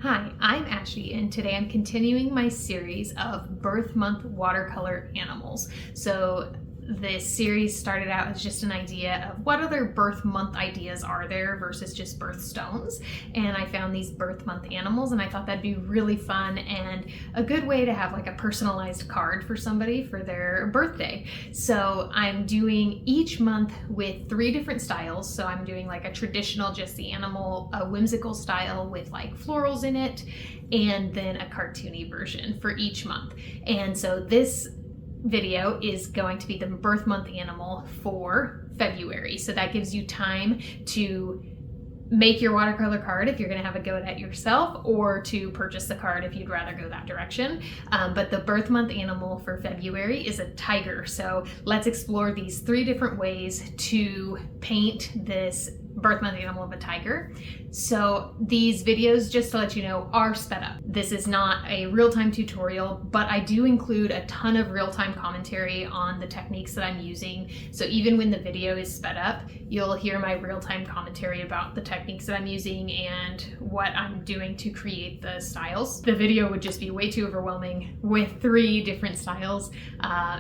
Hi, I'm Ashley, and today I'm continuing my series of birth month watercolor animals. So this series started out as just an idea of what other birth month ideas are there versus just birthstones. And I found these birth month animals, and I thought that'd be really fun and a good way to have like a personalized card for somebody for their birthday. So I'm doing each month with 3 different styles. So I'm doing like a traditional, just the animal, a whimsical style with like florals in it, and then a cartoony version for each month. And so this video is going to be the birth month animal for February. So that gives you time to make your watercolor card if you're going to have a go at it yourself, or to purchase the card if you'd rather go that direction. But the birth month animal for February is a tiger. So let's explore these 3 different ways to paint this birth month animal of a tiger. So these videos, just to let you know, are sped up. This is not a real-time tutorial, but I do include a ton of real-time commentary on the techniques that I'm using. So even when the video is sped up, you'll hear my real-time commentary about the techniques that I'm using and what I'm doing to create the styles. The video would just be way too overwhelming with 3 different styles.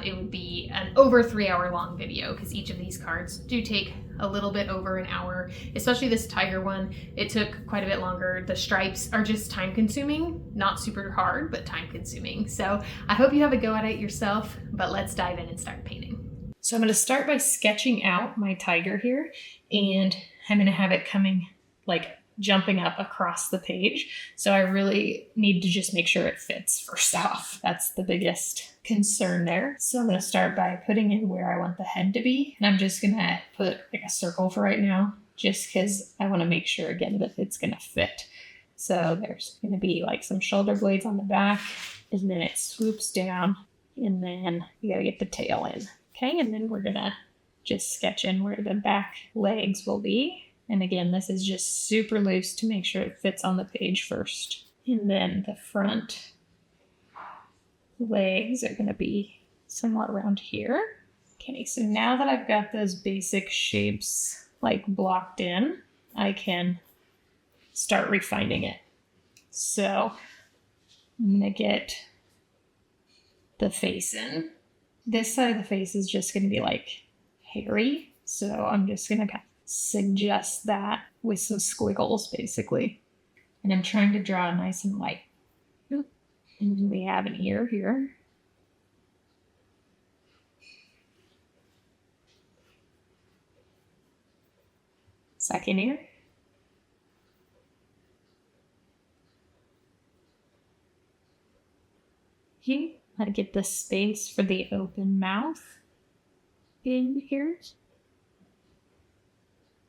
It would be an over 3-hour long video because each of these cards do take a little bit over an hour, especially this tiger one. It took quite a bit longer. The stripes are just time consuming, not super hard, but time consuming. So I hope you have a go at it yourself, but let's dive in and start painting. So I'm going to start by sketching out my tiger here, and I'm going to have it coming like jumping up across the page. So I really need to just make sure it fits first off. That's the biggest concern there. So I'm going to start by putting in where I want the head to be. And I'm just going to put like a circle for right now, just because I want to make sure again that it's going to fit. So there's going to be like some shoulder blades on the back, and then it swoops down, and then you got to get the tail in. Okay, and then we're going to just sketch in where the back legs will be. And again, this is just super loose to make sure it fits on the page first. And then the front legs are going to be somewhat around here. Okay, so now that I've got those basic shapes like blocked in, I can start refining it. So I'm going to get the face in. This side of the face is just going to be like hairy. So I'm just going to kind of suggest that with some squiggles basically. And I'm trying to draw nice and light. And we have an ear here. Second ear. Here, I get the space for the open mouth in here.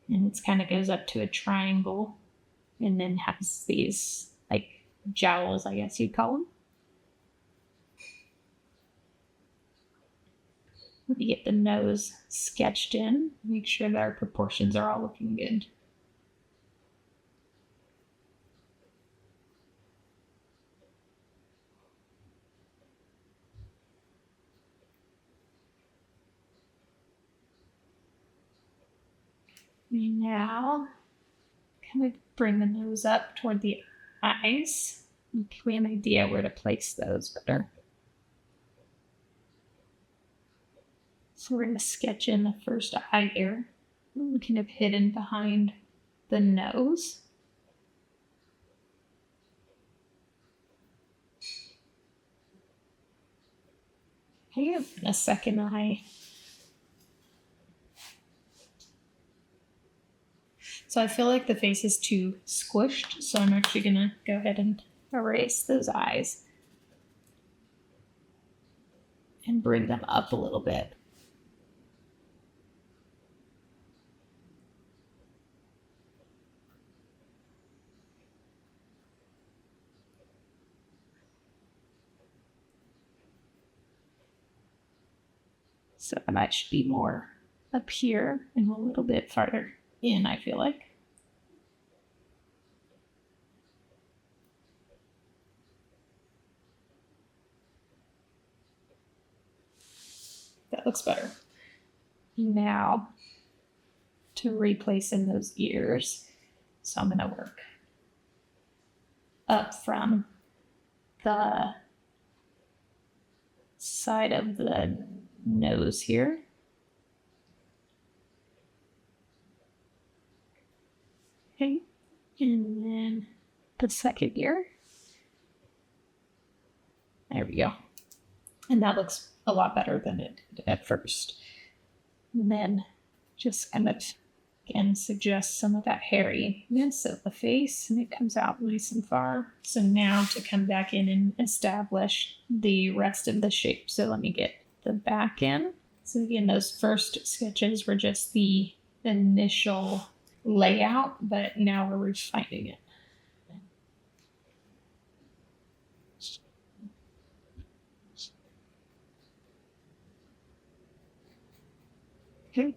And it kind of goes up to a triangle and then has these like jowls, I guess you'd call them. We get the nose sketched in, make sure that our proportions are all looking good. Now, kind of bring the nose up toward the eyes. We have an idea where to place those better. So we're going to sketch in the first eye here, kind of hidden behind the nose. Okay, and a second eye. So I feel like the face is too squished, so I'm actually going to go ahead and erase those eyes and bring them up a little bit. So that should be more up here and a little bit farther in, I feel like. That looks better. Now, to replace in those ears, so I'm going to work up from the side of the nose here. Okay, and then the second ear. There we go. And that looks a lot better than it did at first. And then just kind of, again, suggest some of that hairiness of the face, and it comes out nice and far. So now to come back in and establish the rest of the shape. So let me get the back in. So again, those first sketches were just the initial layout, but now we're refining it. Okay.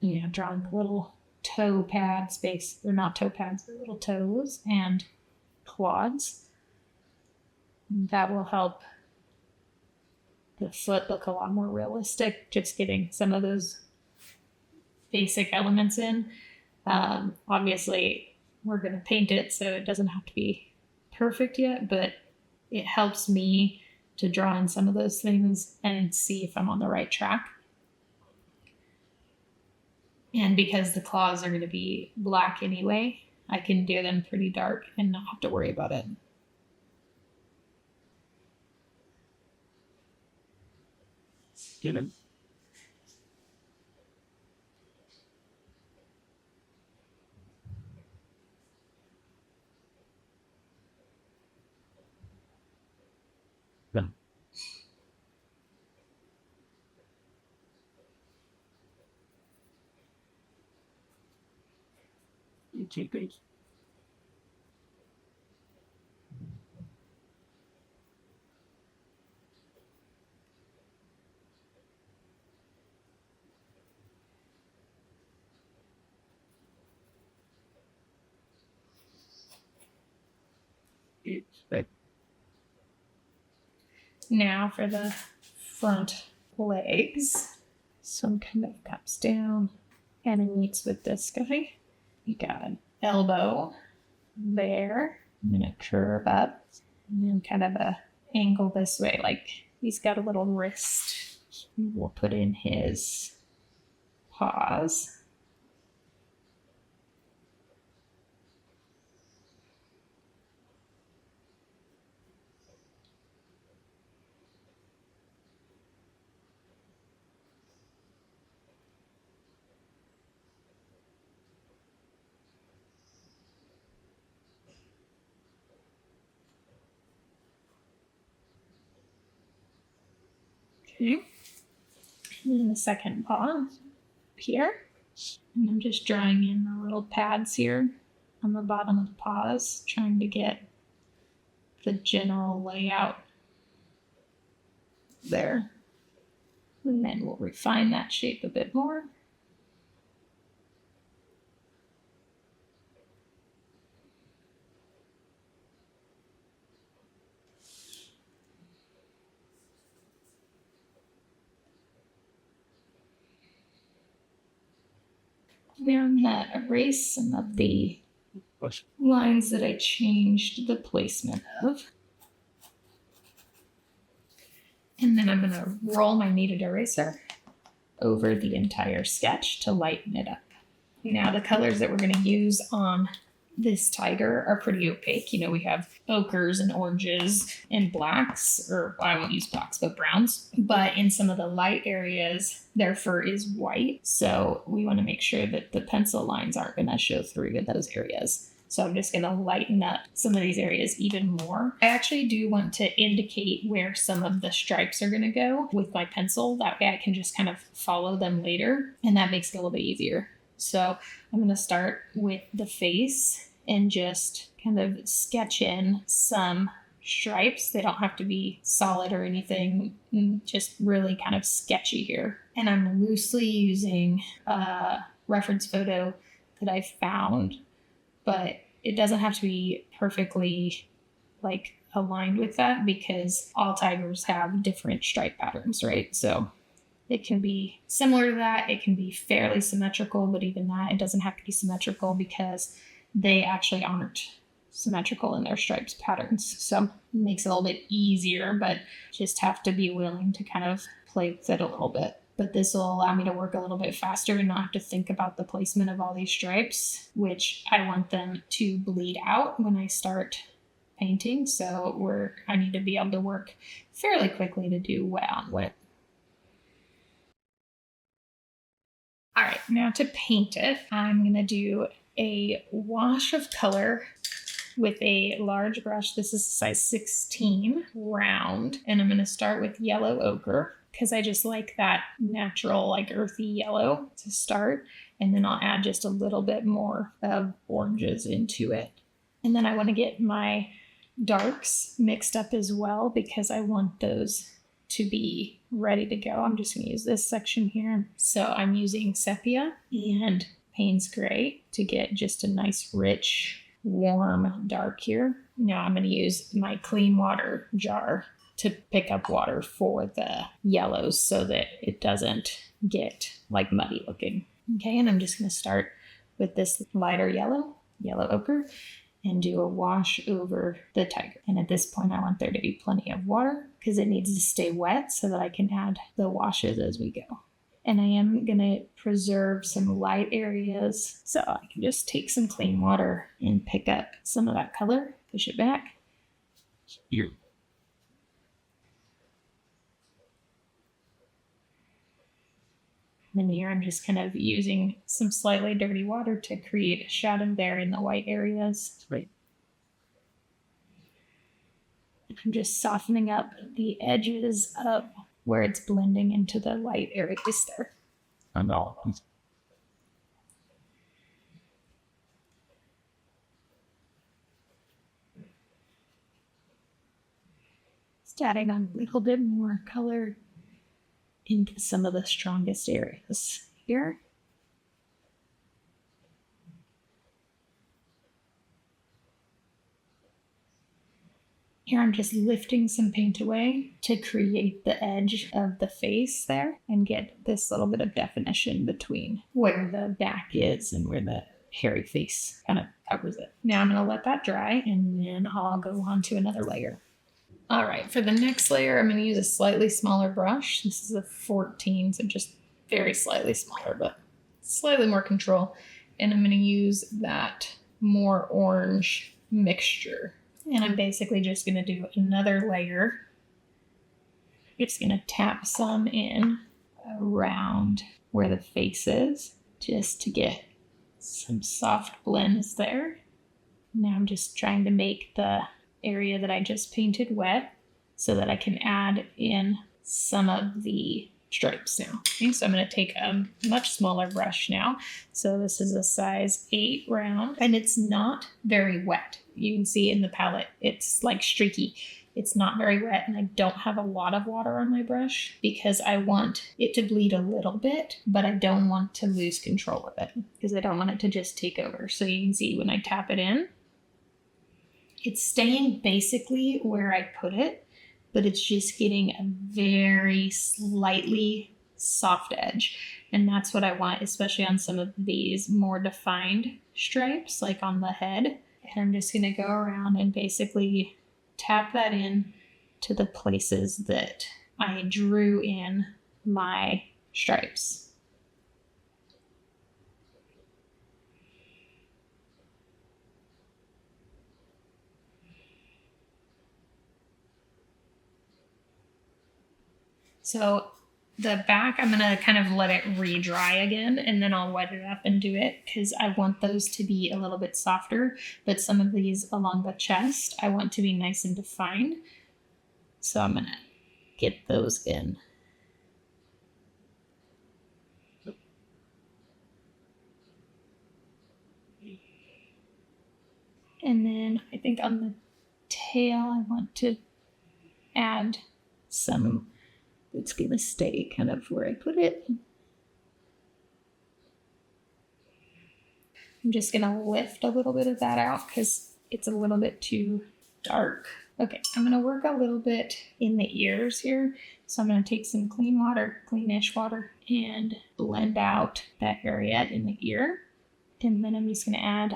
Yeah, drawing little toe pads, they're not toe pads, they're little toes and claws. That will help the foot look a lot more realistic, just getting some of those basic elements in. Obviously, we're going to paint it, so it doesn't have to be perfect yet, but it helps me to draw in some of those things and see if I'm on the right track. And because the claws are going to be black anyway, I can do them pretty dark and not have to worry about it. Get it. Yeah. Take it. Now for the front legs. Some kind of comes down and it meets with this guy. You got an elbow there. I'm gonna curve up and then kind of a angle this way, like he's got a little wrist. We'll put in his paws. Okay. And then the second paw here. And I'm just drawing in the little pads here on the bottom of the paws, trying to get the general layout there. And then we'll refine that shape a bit more. Now I'm going to erase some of the lines that I changed the placement of. And then I'm going to roll my kneaded eraser over the entire sketch to lighten it up. Now the colors that we're going to use on this tiger are pretty opaque. You know, we have ochres and oranges and blacks, or I won't use blacks, but browns. But in some of the light areas, their fur is white. So we want to make sure that the pencil lines aren't going to show through in those areas. So I'm just going to lighten up some of these areas even more. I actually do want to indicate where some of the stripes are going to go with my pencil. That way I can just kind of follow them later, and that makes it a little bit easier. So I'm going to start with the face and just kind of sketch in some stripes. They don't have to be solid or anything, just really kind of sketchy here. And I'm loosely using a reference photo that I found, but it doesn't have to be perfectly like aligned with that because all tigers have different stripe patterns, right? So It can be similar to that. It can be fairly symmetrical, but even that, it doesn't have to be symmetrical because they actually aren't symmetrical in their stripes patterns. So it makes it a little bit easier, but just have to be willing to kind of play with it a little bit. But this will allow me to work a little bit faster and not have to think about the placement of all these stripes, which I want them to bleed out when I start painting. So I need to be able to work fairly quickly to do wet on wet. All right, now to paint it, I'm going to do a wash of color with a large brush. This is size 16 round, and I'm going to start with yellow ochre because I just like that natural, like earthy yellow to start. And then I'll add just a little bit more of oranges into it. And then I want to get my darks mixed up as well because I want those to be ready to go. I'm just going to use this section here. So I'm using sepia and Payne's Gray to get just a nice rich warm dark here. Now I'm going to use my clean water jar to pick up water for the yellows so that it doesn't get like muddy looking. Okay, and I'm just going to start with this lighter yellow ochre, and do a wash over the tiger. And at this point, I want there to be plenty of water because it needs to stay wet so that I can add the washes as we go. And I am going to preserve some light areas, so I can just take some clean water and pick up some of that color, push it back. Here. And here I'm just kind of using some slightly dirty water to create a shadow there in the white areas. Right. I'm just softening up the edges of where it's blending into the light areas there. And all. Just adding a little bit more color into some of the strongest areas here. Here I'm just lifting some paint away to create the edge of the face there and get this little bit of definition between where the back is and where the hairy face kind of covers it. Now I'm going to let that dry and then I'll go on to another layer. All right, for the next layer, I'm going to use a slightly smaller brush. This is a 14, so just very slightly smaller, but slightly more control. And I'm going to use that more orange mixture. And I'm basically just going to do another layer. Just going to tap some in around where the face is, just to get some soft blends there. Now I'm just trying to make the area that I just painted wet so that I can add in some of the stripes now. Okay, so I'm going to take a much smaller brush now. So this is a size 8 round and it's not very wet. You can see in the palette, it's like streaky. It's not very wet and I don't have a lot of water on my brush because I want it to bleed a little bit, but I don't want to lose control of it because I don't want it to just take over. So you can see when I tap it in, it's staying basically where I put it, but it's just getting a very slightly soft edge. And that's what I want, especially on some of these more defined stripes, like on the head. And I'm just going to go around and basically tap that in to the places that I drew in my stripes. So the back, I'm going to kind of let it re-dry again, and then I'll wet it up and do it because I want those to be a little bit softer, but some of these along the chest, I want to be nice and defined. So I'm going to get those in. And then I think on the tail, I want to add some. It's going to stay kind of where I put it. I'm just going to lift a little bit of that out because it's a little bit too dark Okay, I'm gonna work a little bit in the ears here. So I'm gonna take some clean water, cleanish water, and blend out that area in the ear. And then I'm just gonna add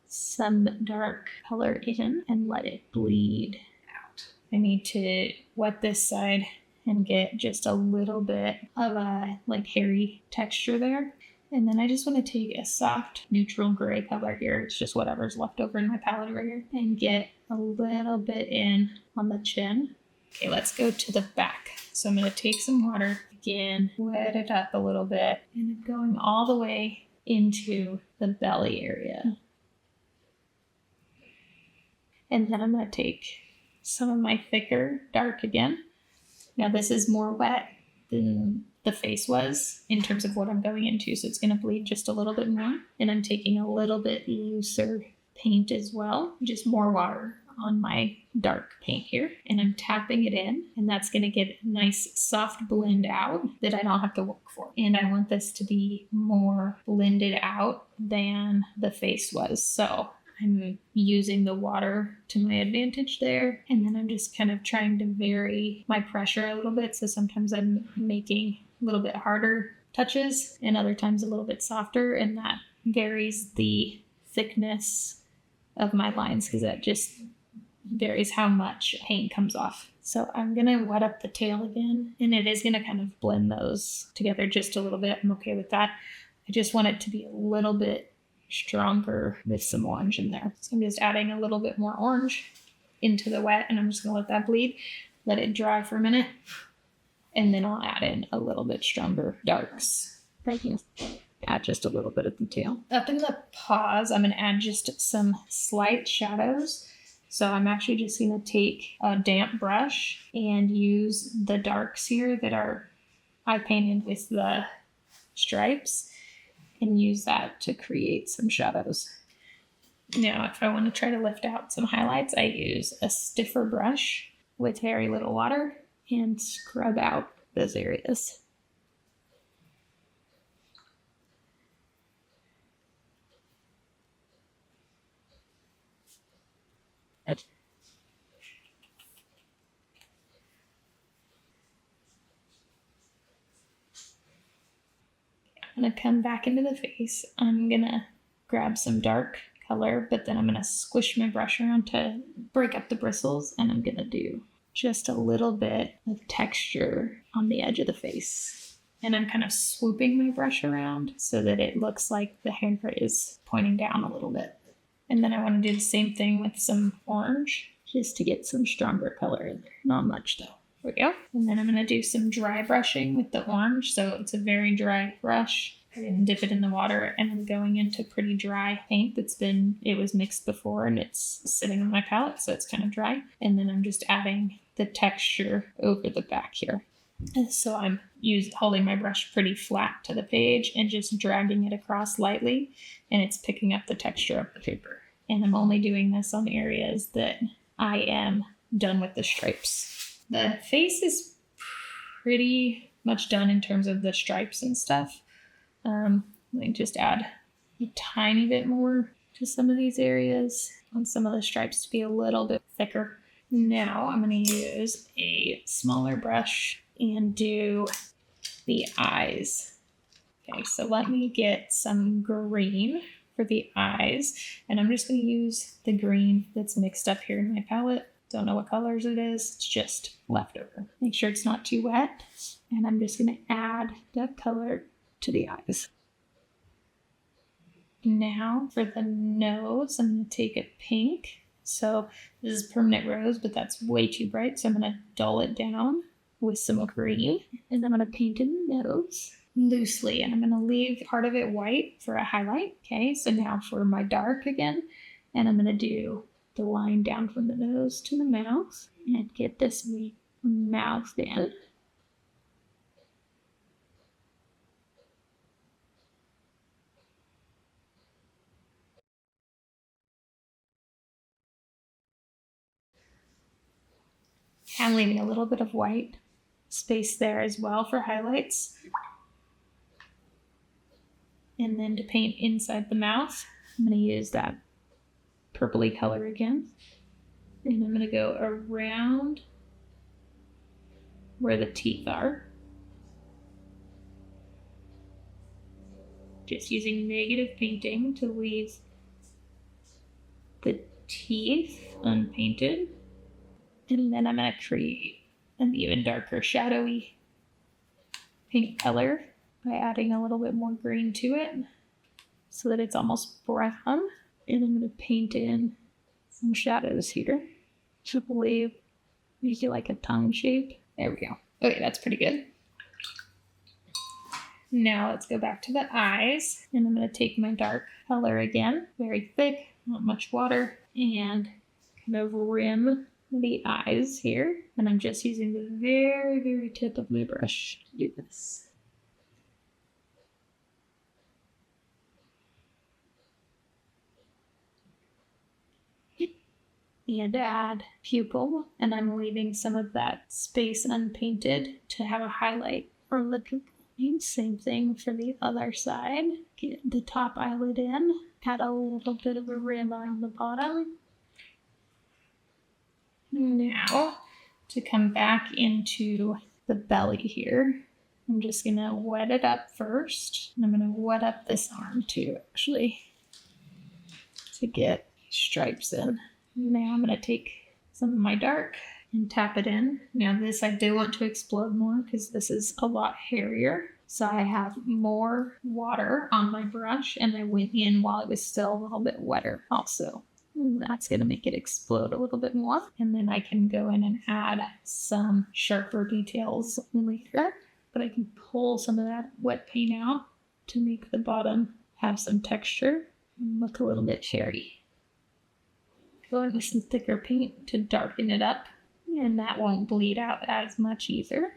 some dark color in and let it bleed out. I need to wet this side and get just a little bit of a like hairy texture there. And then I just want to take a soft neutral gray color here. It's just whatever's left over in my palette right here. And get a little bit in on the chin. Okay, let's go to the back. So I'm going to take some water, again, wet it up a little bit, and I'm going all the way into the belly area. And then I'm going to take some of my thicker dark again. Now this is more wet than the face was in terms of what I'm going into, so it's going to bleed just a little bit more. And I'm taking a little bit looser paint as well, just more water on my dark paint here, and I'm tapping it in, and that's going to get a nice soft blend out that I don't have to work for. And I want this to be more blended out than the face was, so I'm using the water to my advantage there, and then I'm just kind of trying to vary my pressure a little bit. So sometimes I'm making a little bit harder touches and other times a little bit softer, and that varies the thickness of my lines because that just varies how much paint comes off. So I'm going to wet up the tail again, and it is going to kind of blend those together just a little bit. I'm okay with that. I just want it to be a little bit stronger with some orange in there. So I'm just adding a little bit more orange into the wet, and I'm just going to let that bleed, let it dry for a minute, and then I'll add in a little bit stronger darks. Thank you. Add just a little bit at the tail. Up in the paws, I'm going to add just some slight shadows. So I'm actually just going to take a damp brush and use the darks here that I painted with the stripes and use that to create some shadows. Now, if I want to try to lift out some highlights, I use a stiffer brush with very little water and scrub out those areas. I'm going to come back into the face. I'm going to grab some dark color, but then I'm going to squish my brush around to break up the bristles, and I'm going to do just a little bit of texture on the edge of the face. And I'm kind of swooping my brush around so that it looks like the hair is pointing down a little bit. And then I want to do the same thing with some orange, just to get some stronger color in there. Not much though. There we go. And then I'm going to do some dry brushing with the orange. So it's a very dry brush. I didn't dip it in the water, and I'm going into pretty dry paint it was mixed before and it's sitting on my palette, so it's kind of dry. And then I'm just adding the texture over the back here. And so I'm holding my brush pretty flat to the page and just dragging it across lightly, and it's picking up the texture of the paper. And I'm only doing this on areas that I am done with the stripes. The face is pretty much done in terms of the stripes and stuff. Let me just add a tiny bit more to some of these areas on some of the stripes to be a little bit thicker. Now I'm going to use a smaller brush and do the eyes. Okay, so let me get some green for the eyes, and I'm just going to use the green that's mixed up here in my palette. Don't know what colors it is, it's just leftover. Make sure it's not too wet, and I'm just going to add that color to the eyes. Now for the nose, I'm going to take a pink. So this is permanent rose, but that's way too bright, so I'm going to dull it down with some green, and I'm going to paint in the nose loosely, and I'm going to leave part of it white for a highlight. Okay, so now for my dark again, and I'm going to do the line down from the nose to the mouth and get this mouth in. I'm leaving a little bit of white space there as well for highlights. And then to paint inside the mouth, I'm going to use that purpley color again. And I'm gonna go around where the teeth are. Just using negative painting to leave the teeth unpainted. And then I'm gonna create an even darker shadowy pink color by adding a little bit more green to it so that it's almost brown. And I'm gonna paint in some shadows here to believe, make it like a tongue shape. There we go. Okay, that's pretty good. Now let's go back to the eyes, and I'm going to take my dark color again, very thick, not much water, and kind of rim the eyes here. And I'm just using the very, very tip of my brush to do this. And add pupil, and I'm leaving some of that space unpainted to have a highlight or the pupil. Same thing for the other side. Get the top eyelid in, add a little bit of a rim on the bottom. Now, to come back into the belly here, I'm just gonna wet it up first. And I'm gonna wet up this arm too, actually, to get stripes in. Now I'm gonna take some of my dark and tap it in. Now this I do want to explode more because this is a lot hairier. So I have more water on my brush and I went in while it was still a little bit wetter also. And that's gonna make it explode a little bit more. And then I can go in and add some sharper details later. But I can pull some of that wet paint out to make the bottom have some texture and look a little bit hairy. Go in with some thicker paint to darken it up, and that won't bleed out as much either.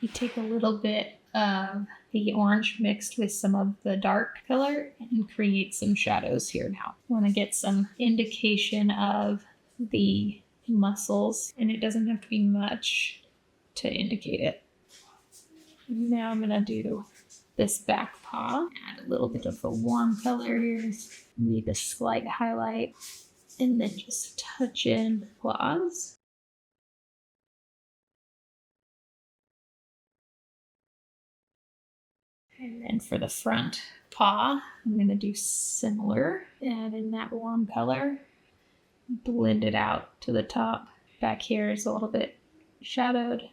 You take a little bit of the orange mixed with some of the dark color and create some shadows here now. I want to get some indication of the muscles, and it doesn't have to be much to indicate it. Now I'm going to do this back paw, add a little bit of a warm color here, leave a slight highlight. And then just touch in claws. And then for the front paw, I'm going to do similar. Add in that warm color. Blend it out to the top. Back here is a little bit shadowed.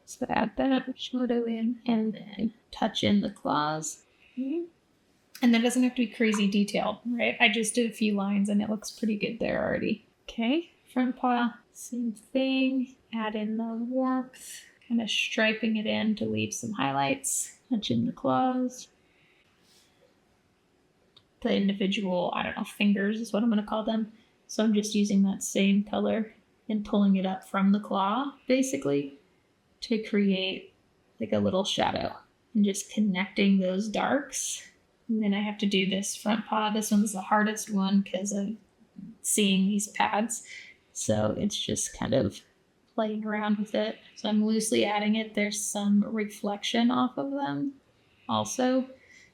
So add that shadow in and then touch in the claws. Okay. And that doesn't have to be crazy detailed, right? I just did a few lines and it looks pretty good there already. Okay, front paw, same thing. Add in the warmth, kind of striping it in to leave some highlights. Touch in the claws. The individual, fingers is what I'm going to call them. So I'm just using that same color and pulling it up from the claw, basically, to create like a little shadow. And just connecting those darks. And then I have to do this front paw. This one's the hardest one because of seeing these pads. So it's just kind of playing around with it. So I'm loosely adding it. There's some reflection off of them also.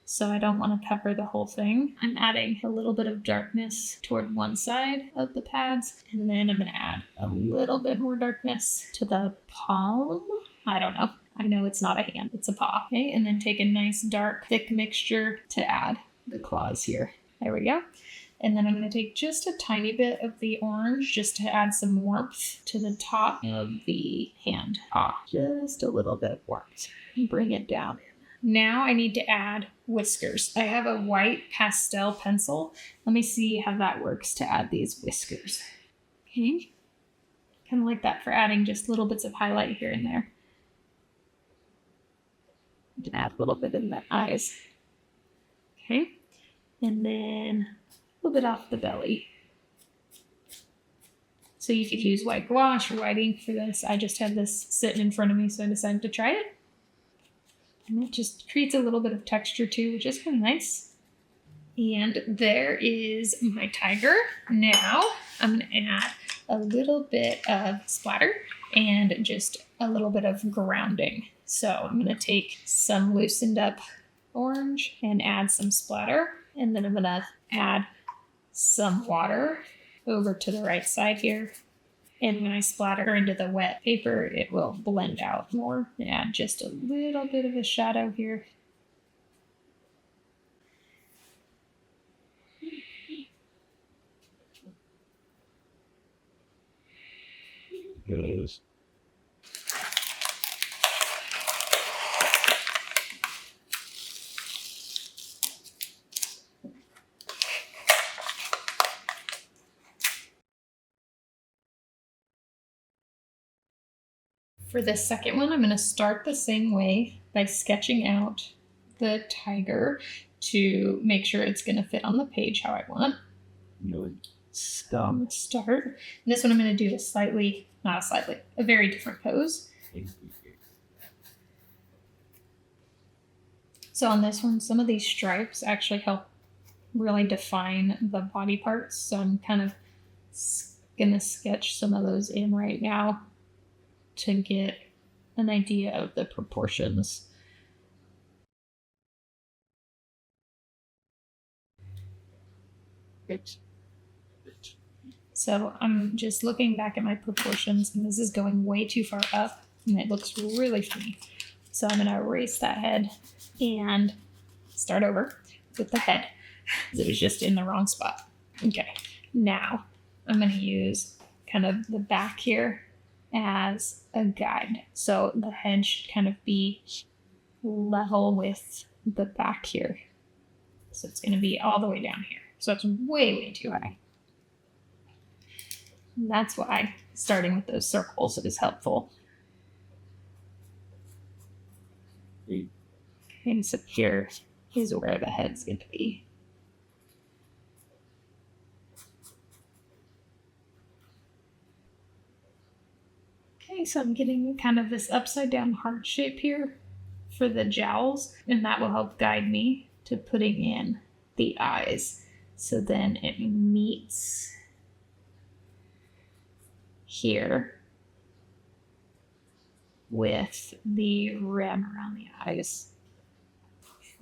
So I don't want to cover the whole thing. I'm adding a little bit of darkness toward one side of the pads. And then I'm going to add a little bit more darkness to the palm. I don't know. I know it's not a hand, it's a paw. Okay, and then take a nice dark, thick mixture to add the claws here. There we go. And then I'm going to take just a tiny bit of the orange just to add some warmth to the top of the hand paw. Just a little bit of warmth. Bring it down. Now I need to add whiskers. I have a white pastel pencil. Let me see how that works to add these whiskers. Okay, kind of like that for adding just little bits of highlight here and there. You can add a little bit in the eyes. Okay. And then a little bit off the belly. So you could use white gouache or white ink for this. I just had this sitting in front of me, so I decided to try it. And it just creates a little bit of texture too, which is kind of nice. And there is my tiger. Now I'm going to add a little bit of splatter and just a little bit of grounding. So I'm going to take some loosened up orange and add some splatter. And then I'm going to add some water over to the right side here And when I splatter into the wet paper, it will blend out more. Add just a little bit of a shadow here. It is. For the second one, I'm going to start the same way by sketching out the tiger to make sure it's going to fit on the page how I want. Really? Start. And this one I'm going to do a very different pose. So on this one, some of these stripes actually help really define the body parts. So I'm kind of going to sketch some of those in right now to get an idea of the proportions. So I'm just looking back at my proportions, and this is going way too far up, and it looks really funny. So I'm going to erase that head and start over with the head. It was just in the wrong spot. Okay, now I'm going to use kind of the back here as a guide. So the head should kind of be level with the back here. So it's going to be all the way down here. So it's way too high. And that's why starting with those circles is helpful. And so here is where the head's going to be. Okay, so I'm getting kind of this upside down heart shape here for the jowls, and that will help guide me to putting in the eyes. So then it meets here with the rim around the eyes.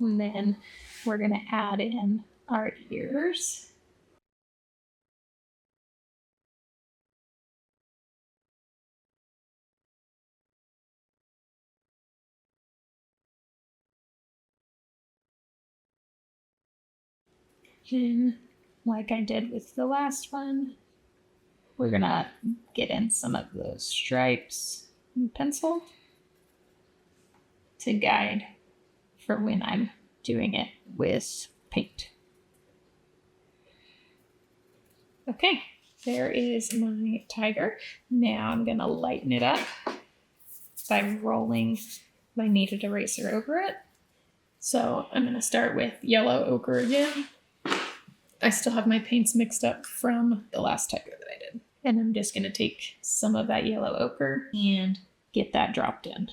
And then we're going to add in our ears. And like I did with the last one, we're going to get in some of those stripes and pencil to guide for when I'm doing it with paint. Okay, there is my tiger. Now I'm going to lighten it up by rolling my kneaded eraser over it. So I'm going to start with yellow ochre again. I still have my paints mixed up from the last tiger that I did. And I'm just going to take some of that yellow ochre and get that dropped in.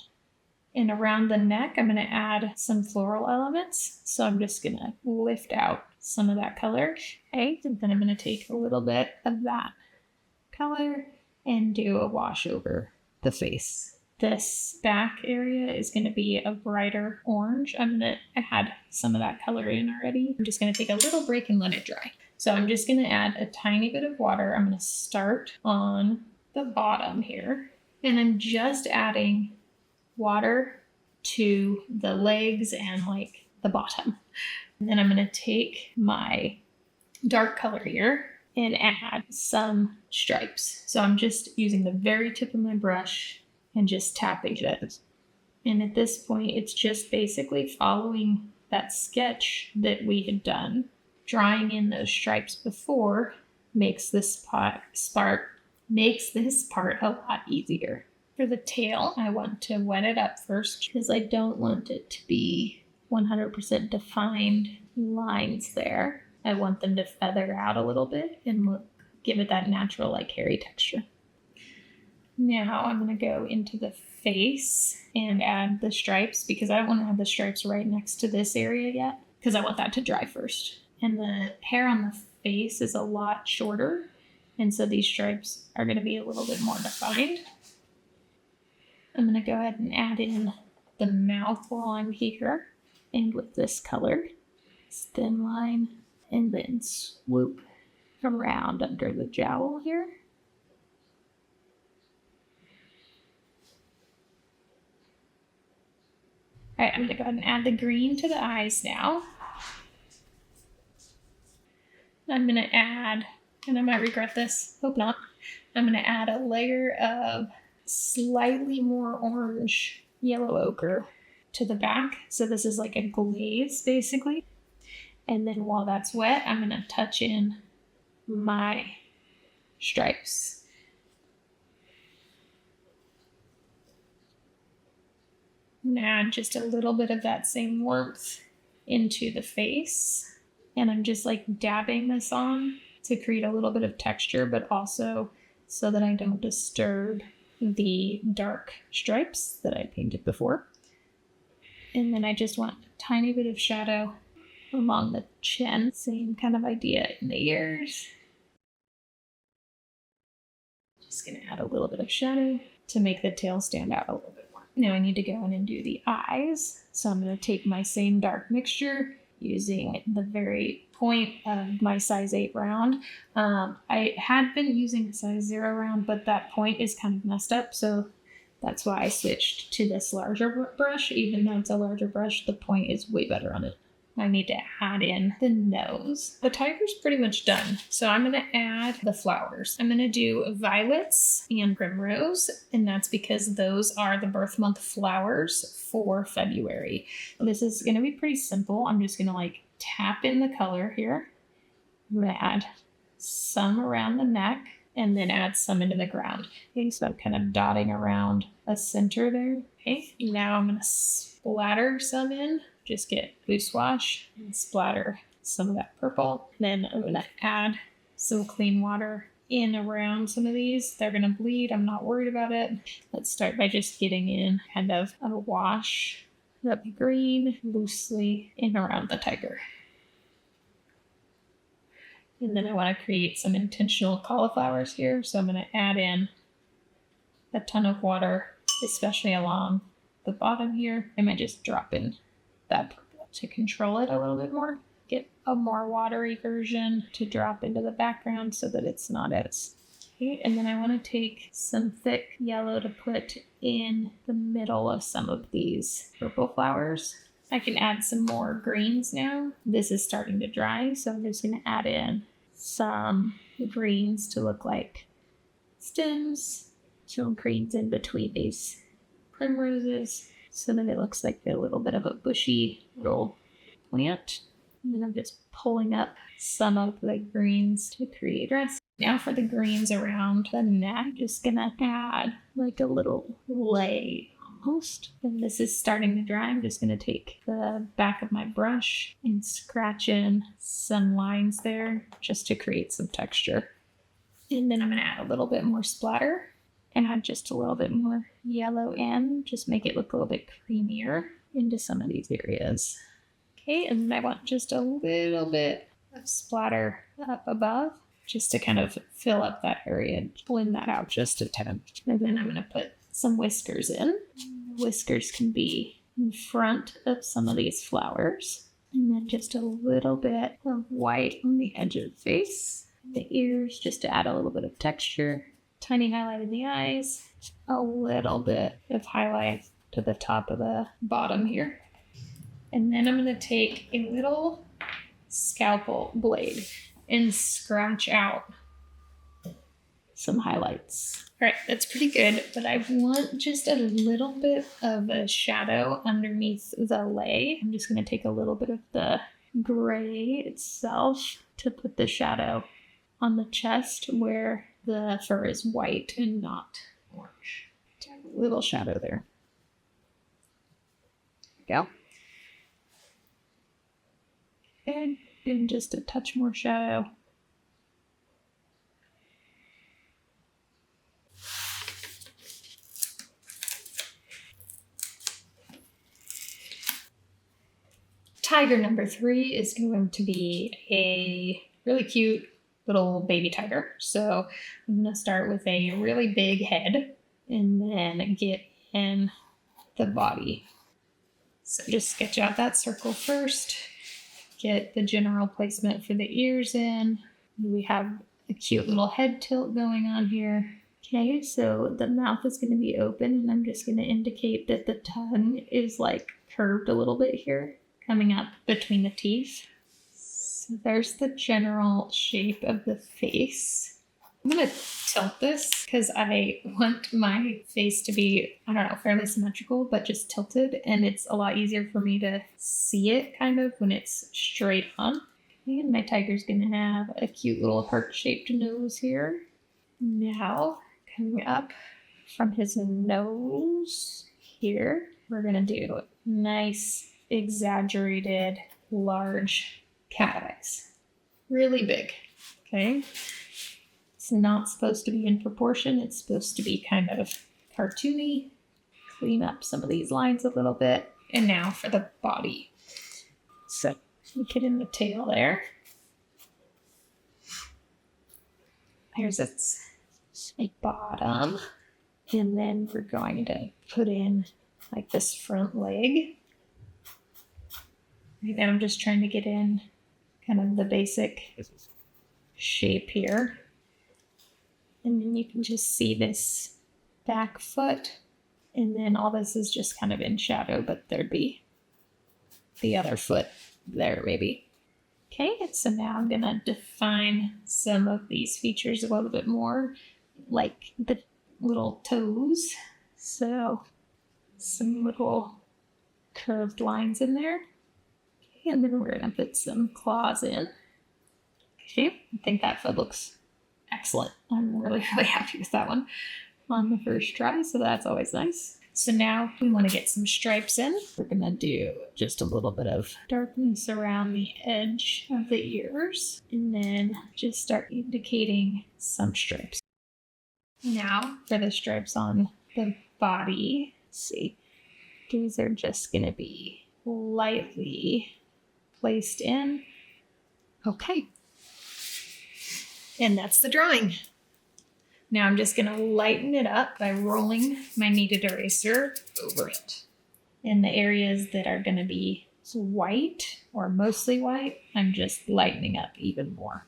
And around the neck, I'm going to add some floral elements. So I'm just going to lift out some of that color. Okay, and then I'm going to take a little bit of that color and do a wash over the face. This back area is going to be a brighter orange. I'm going to add some of that color in already. I'm just going to take a little break and let it dry. So I'm just going to add a tiny bit of water. I'm going to start on the bottom here. And I'm just adding water to the legs and like the bottom. And then I'm going to take my dark color here and add some stripes. So I'm just using the very tip of my brush and just tapping it. And at this point, it's just basically following that sketch that we had done. Drawing in those stripes before makes this part a lot easier. For the tail, I want to wet it up first because I don't want it to be 100% defined lines there. I want them to feather out a little bit and give it that natural, like hairy texture. Now I'm going to go into the face and add the stripes because I don't want to have the stripes right next to this area yet because I want that to dry first. And the hair on the face is a lot shorter, and so these stripes are going to be a little bit more defined. I'm going to go ahead and add in the mouth while I'm here, and with this color, thin line, and then swoop around under the jowl here. right, I'm gonna go ahead and add the green to the eyes now. I'm gonna add, and I might regret this, hope not, I'm gonna add a layer of slightly more orange yellow ochre to the back. So this is like a glaze basically. And then while that's wet, I'm gonna touch in my stripes. Now add just a little bit of that same warmth into the face. And I'm just like dabbing this on to create a little bit of texture, but also so that I don't disturb the dark stripes that I painted before. And then I just want a tiny bit of shadow along the chin. Same kind of idea in the ears. Just gonna add a little bit of shadow to make the tail stand out a little bit more. Now I need to go in and do the eyes. So I'm gonna take my same dark mixture using the very point of my size 8 round. I had been using a size 0 round, but that point is kind of messed up. So that's why I switched to this larger brush. Even though it's a larger brush, the point is way better on it. I need to add in the nose. The tiger's pretty much done. So I'm gonna add the flowers. I'm gonna do violets and primrose, and that's because those are the birth month flowers for February. This is gonna be pretty simple. I'm just gonna like tap in the color here. I'm gonna add some around the neck and then add some into the ground. Okay, so I'm kind of dotting around a center there. Okay, now I'm gonna splatter some in. Just get loose wash and splatter some of that purple. Then I'm gonna add some clean water in around some of these. They're gonna bleed, I'm not worried about it. Let's start by just getting in kind of a wash of the green loosely in around the tiger. And then I wanna create some intentional cauliflowers here. So I'm gonna add in a ton of water, especially along the bottom here. I might just drop in that purple to control it a little bit more. Get a more watery version to drop into the background so that it's not as okay. And then I want to take some thick yellow to put in the middle of some of these purple flowers. I can add some more greens now. This is starting to dry, so I'm just going to add in some greens to look like stems. Some greens in between these primroses, so that it looks like a little bit of a bushy little plant. And then I'm just pulling up some of the greens to create dress. Now for the greens around the neck, I'm just gonna add like a little lay almost. And this is starting to dry. I'm just gonna take the back of my brush and scratch in some lines there just to create some texture. And then I'm gonna add a little bit more splatter. And add just a little bit more yellow in, just make it look a little bit creamier into some of these areas. Okay, and then I want just a little bit of splatter up above, just to kind of fill up that area and blend that out just a tad. And then I'm gonna put some whiskers in. Whiskers can be in front of some of these flowers. And then just a little bit of white on the edge of the face, the ears, just to add a little bit of texture. Tiny highlight in the eyes, a little bit of highlight to the top of the bottom here. And then I'm going to take a little scalpel blade and scratch out some highlights. All right, that's pretty good, but I want just a little bit of a shadow underneath the lay. I'm just going to take a little bit of the gray itself to put the shadow on the chest where the fur is white and not orange. A little shadow there. There we go. And just a touch more shadow. Tiger number 3 is going to be a really cute little baby tiger. So I'm going to start with a really big head and then get in the body. So just sketch out that circle first, get the general placement for the ears in. We have a cute little head tilt going on here. Okay, so the mouth is going to be open, and I'm just going to indicate that the tongue is like curved a little bit here, coming up between the teeth. So there's the general shape of the face. I'm going to tilt this because I want my face to be, I don't know, fairly symmetrical, but just tilted, and it's a lot easier for me to see it kind of when it's straight on. And my tiger's going to have a cute little heart-shaped nose here. Now, coming up from his nose here, we're going to do nice, exaggerated, large cat eyes. Really big, okay? It's not supposed to be in proportion. It's supposed to be kind of cartoony. Clean up some of these lines a little bit. And now for the body. So, we get in the tail there. Here's its bottom, and then we're going to put in like this front leg. Right now I'm just trying to get in kind of the basic shape here, and then you can just see this back foot, and then all this is just kind of in shadow, but there'd be the other foot there maybe. Okay, so now I'm going to define some of these features a little bit more, like the little toes. So some little curved lines in there. Okay, and then we're going to put some claws in. Okay, I think that foot looks excellent. I'm really happy with that one on the first try, so that's always nice. So now we want to get some stripes in. We're going to do just a little bit of darkness around the edge of the ears, and then just start indicating some stripes. Now for the stripes on the body, let's see, these are just going to be lightly placed in. Okay. And that's the drawing. Now I'm just going to lighten it up by rolling my kneaded eraser over it. In the areas that are going to be white or mostly white, I'm just lightening up even more.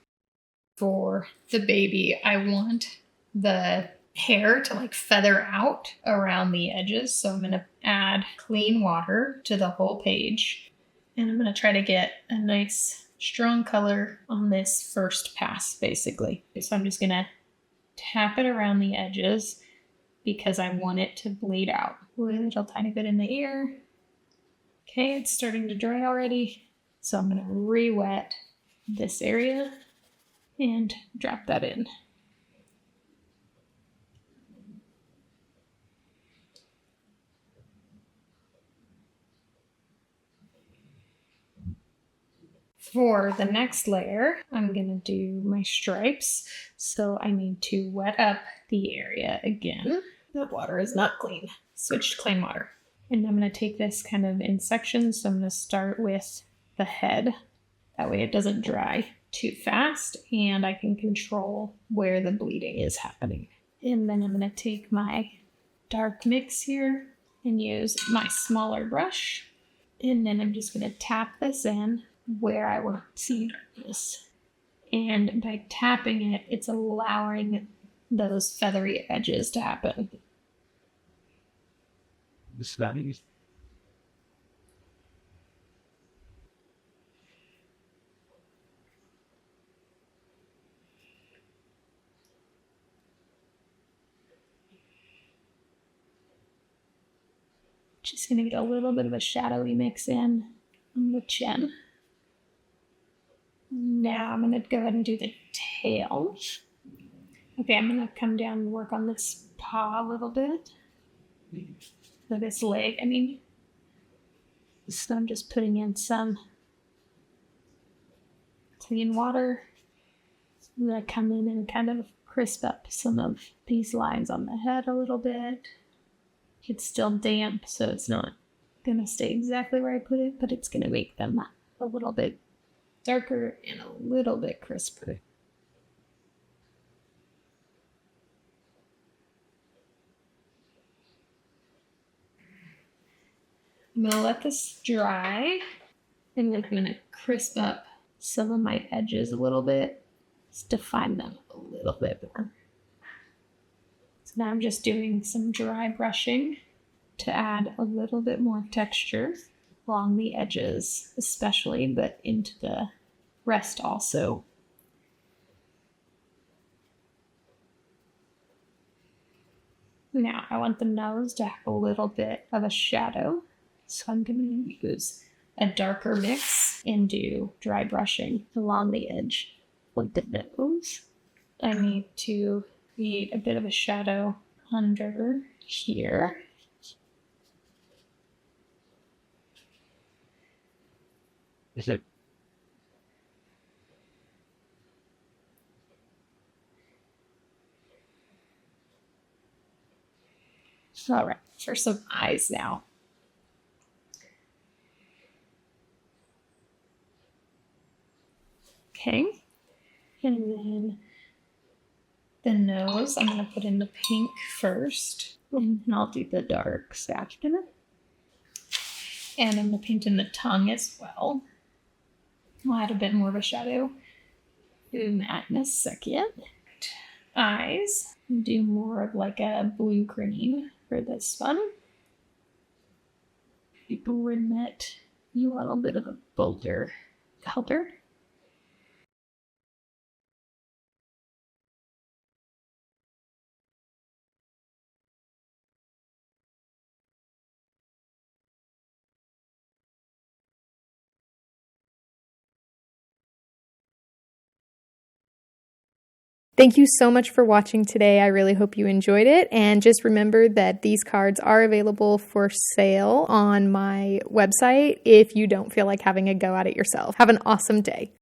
For the baby, I want the hair to like feather out around the edges. So I'm going to add clean water to the whole page. And I'm going to try to get a nice strong color on this first pass, basically. So I'm just going to tap it around the edges because I want it to bleed out a little tiny bit in the ear. Okay, it's starting to dry already. So I'm going to re-wet this area and drop that in. For the next layer, I'm going to do my stripes. So I need to wet up the area again. The water is not clean. Switch to clean water. And I'm going to take this kind of in sections. So I'm going to start with the head. That way it doesn't dry too fast and I can control where the bleeding is happening. And then I'm going to take my dark mix here and use my smaller brush. And then I'm just going to tap this in where I want to see darkness. And by tapping it, it's allowing those feathery edges to happen. Just going to get a little bit of a shadowy mix in on the chin. Now I'm going to go ahead and do the tail. Okay, I'm going to come down and work on this paw a little bit. So this leg, so I'm just putting in some clean water. I'm going to come in and kind of crisp up some of these lines on the head a little bit. It's still damp, so it's not going to stay exactly where I put it, but it's going to make them a little bit darker and a little bit crisper. I'm going to let this dry, and I'm going to crisp up some of my edges a little bit, just define them a little bit more. Now I'm just doing some dry brushing to add a little bit more texture along the edges, especially, but into the rest also. Now I want the nose to have a little bit of a shadow, so I'm going to use a darker mix and do dry brushing along the edge with the nose. I need to create a bit of a shadow under here. Is it? All right, for some eyes now. Okay, and then the nose, I'm going to put in the pink first, and then I'll do the darks after. And I'm going to paint in the tongue as well. I'll add a bit more of a shadow. Do that in a second. Eyes, do more of like a blue green for this one. Brunette, you want a bit of a bolder color. Thank you so much for watching today. I really hope you enjoyed it. And just remember that these cards are available for sale on my website if you don't feel like having a go at it yourself. Have an awesome day.